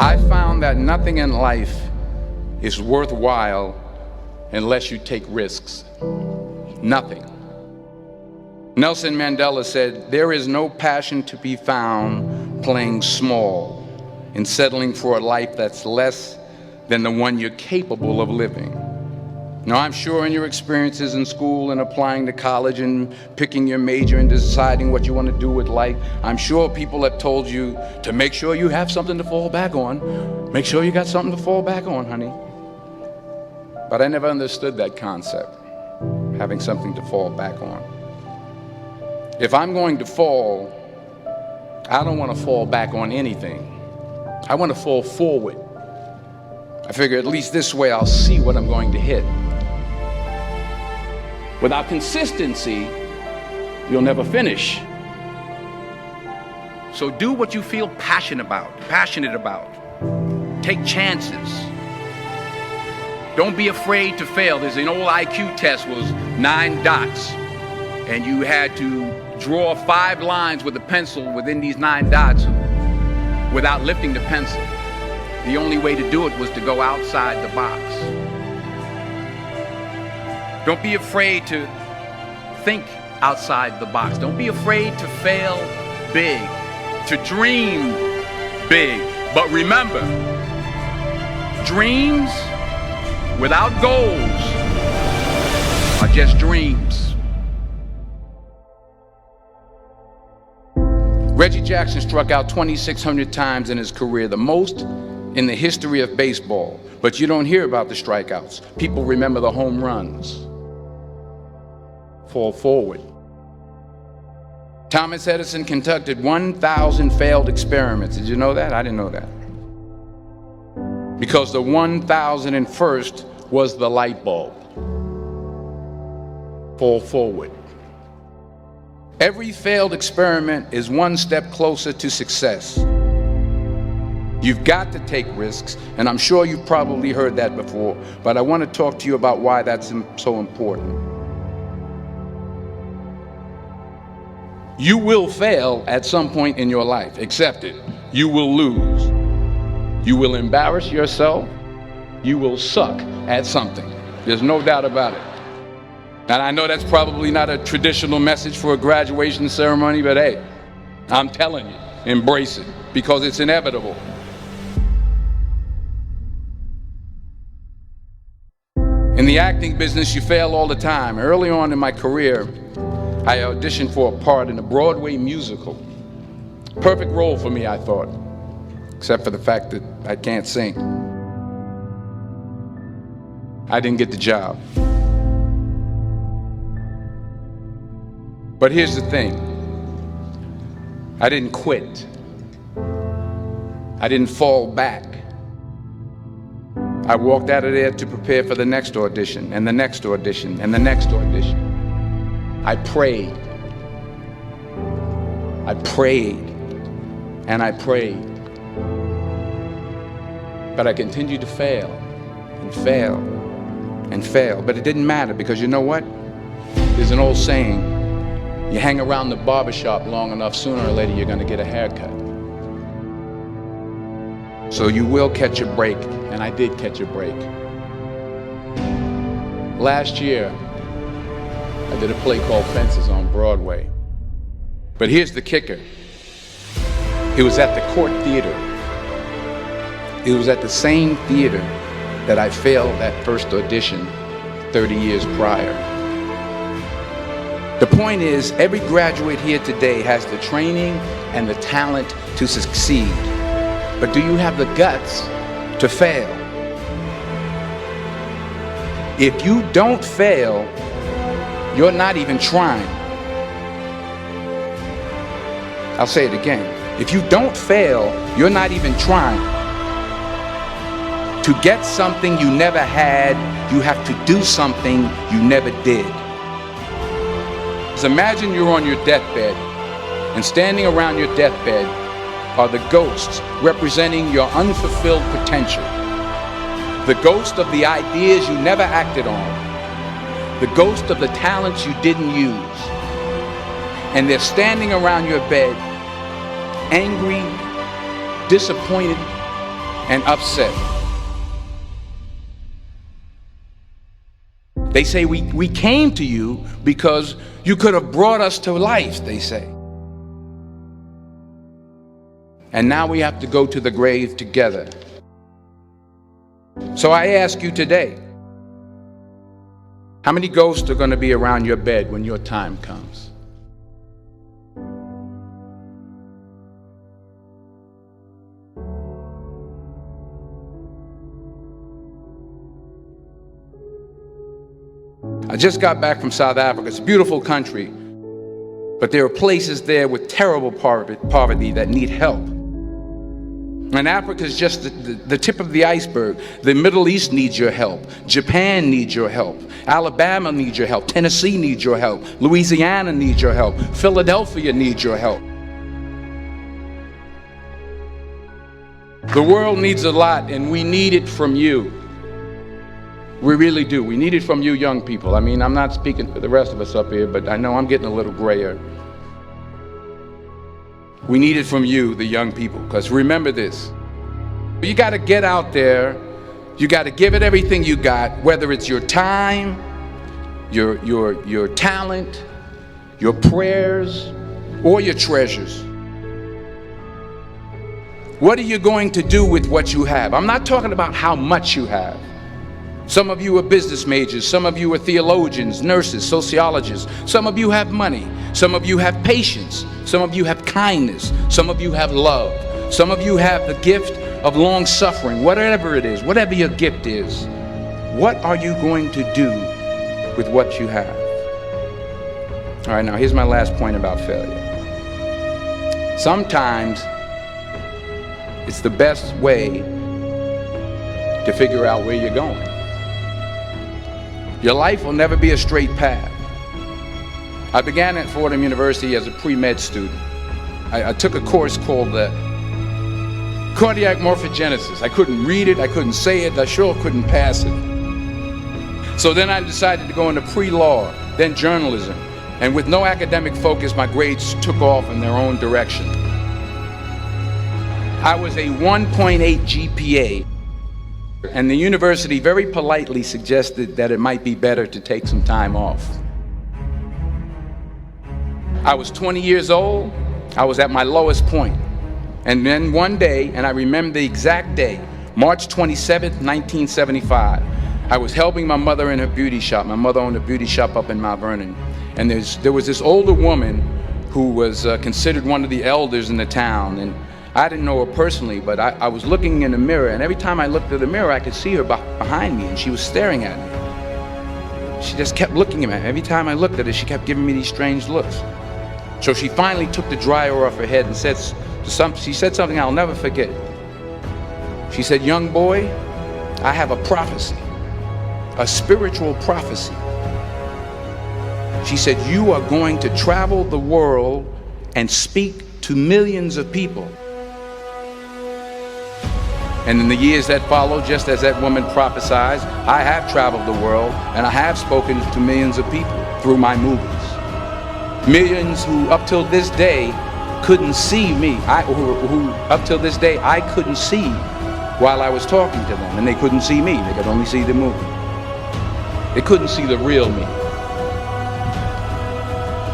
I found that nothing in life is worthwhile unless you take risks. Nothing. Nelson Mandela said, "There is no passion to be found playing small and settling for a life that's less than the one you're capable of living." Now, I'm sure in your experiences in school and applying to college and picking your major and deciding what you want to do with life, I'm sure people have told you to make sure you have something to fall back on. Make sure you got something to fall back on, honey. But I never understood that concept, having something to fall back on. If I'm going to fall, I don't want to fall back on anything. I want to fall forward. I figure at least this way I'll see what I'm going to hit. Without consistency, you'll never finish. So do what you feel passionate about. Take chances. Don't be afraid to fail. There's an old IQ test, was 9 dots, and you had to draw 5 lines with a pencil within these 9 dots without lifting the pencil. The only way to do it was to go outside the box. Don't be afraid to think outside the box. Don't be afraid to fail big, to dream big. But remember, dreams without goals are just dreams. Reggie Jackson struck out 2,600 times in his career, the most in the history of baseball. But you don't hear about the strikeouts. People remember the home runs. Fall forward. Thomas Edison conducted 1,000 failed experiments. Did you know that? I didn't know that. Because the 1,001st was the light bulb. Fall forward. Every failed experiment is one step closer to success. You've got to take risks, and I'm sure you've probably heard that before, but I want to talk to you about why that's so important. You will fail at some point in your life. Accept it. You will lose. You will embarrass yourself. You will suck at something. There's no doubt about it. And I know that's probably not a traditional message for a graduation ceremony, but hey, I'm telling you, embrace it, because it's inevitable. In the acting business, you fail all the time. Early on in my career, I auditioned for a part in a Broadway musical. Perfect role for me, I thought, except for the fact that I can't sing. I didn't get the job. But here's the thing. I didn't quit. I didn't fall back. I walked out of there to prepare for the next audition, and the next audition, and the next audition. I prayed. I prayed. And I prayed. But I continued to fail, and fail, and fail. But it didn't matter, because you know what? There's an old saying, you hang around the barbershop long enough, sooner or later you're going to get a haircut. So you will catch a break, and I did catch a break. Last year, I did a play called Fences on Broadway. But here's the kicker. It was at the Court Theater. It was at the same theater that I failed that first audition 30 years prior. The point is, every graduate here today has the training and the talent to succeed. But do you have the guts to fail? If you don't fail, you're not even trying. I'll say it again. If you don't fail, you're not even trying. To get something you never had, you have to do something you never did. So imagine you're on your deathbed, and standing around your deathbed are the ghosts representing your unfulfilled potential. The ghost of the ideas you never acted on. The ghost of the talents you didn't use. And they're standing around your bed, angry, disappointed, and upset. They say we came to you because you could have brought us to life, they say. And now we have to go to the grave together. So I ask you today, how many ghosts are going to be around your bed when your time comes? I just got back from South Africa. It's a beautiful country, but there are places there with terrible poverty that need help. And Africa is just the tip of the iceberg. The Middle East needs your help. Japan needs your help. Alabama needs your help. Tennessee needs your help. Louisiana needs your help. Philadelphia needs your help. The world needs a lot, and we need it from you. We really do. We need it from you young people. I mean, I'm not speaking for the rest of us up here, but I know I'm getting a little grayer. We need it from you, the young people, because remember this. You got to get out there. You got to give it everything you got, whether it's your time, your talent, your prayers, or your treasures. What are you going to do with what you have? I'm not talking about how much you have. Some of you are business majors, some of you are theologians, nurses, sociologists. Some of you have money, some of you have patience, some of you have kindness, some of you have love, some of you have the gift of long suffering. Whatever it is, whatever your gift is, what are you going to do with what you have? All right, now here's my last point about failure. Sometimes it's the best way to figure out where you're going. Your life will never be a straight path. I began at Fordham University as a pre-med student. I took a course called cardiac morphogenesis. I couldn't read it, I couldn't say it, I sure couldn't pass it. So then I decided to go into pre-law, then journalism. And with no academic focus, my grades took off in their own direction. I was a 1.8 GPA. And the university very politely suggested that it might be better to take some time off. I was 20 years old. I was at my lowest point. And then one day, and I remember the exact day, March 27th, 1975, I was helping my mother in her beauty shop. My mother owned a beauty shop up in Mount Vernon. And there was this older woman who was considered one of the elders in the town. And I didn't know her personally, but I was looking in the mirror, and every time I looked at the mirror, I could see her behind me, and she was staring at me. She just kept looking at me. Every time I looked at her, she kept giving me these strange looks. So she finally took the dryer off her head and she said something I'll never forget. She said, "Young boy, I have a prophecy, a spiritual prophecy." She said, "You are going to travel the world and speak to millions of people." And in the years that followed, just as that woman prophesied, I have traveled the world and I have spoken to millions of people through my movies. Millions who up till this day couldn't see me, who up till this day I couldn't see while I was talking to them, and they couldn't see me, they could only see the movie. They couldn't see the real me.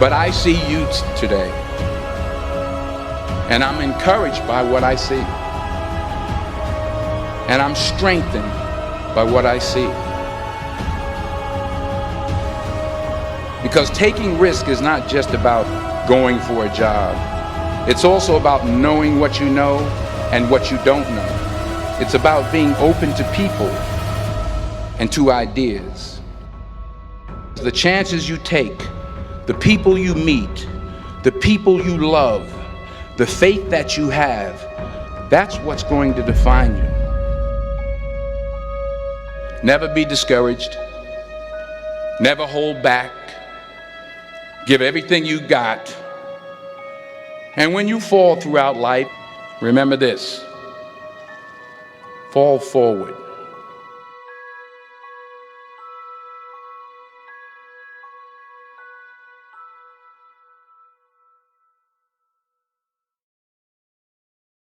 But I see you today, and I'm encouraged by what I see. And I'm strengthened by what I see. Because taking risk is not just about going for a job. It's also about knowing what you know and what you don't know. It's about being open to people and to ideas. The chances you take, the people you meet, the people you love, the faith that you have, that's what's going to define you. Never be discouraged. Never hold back. Give everything you got. And when you fall throughout life, remember this: fall forward.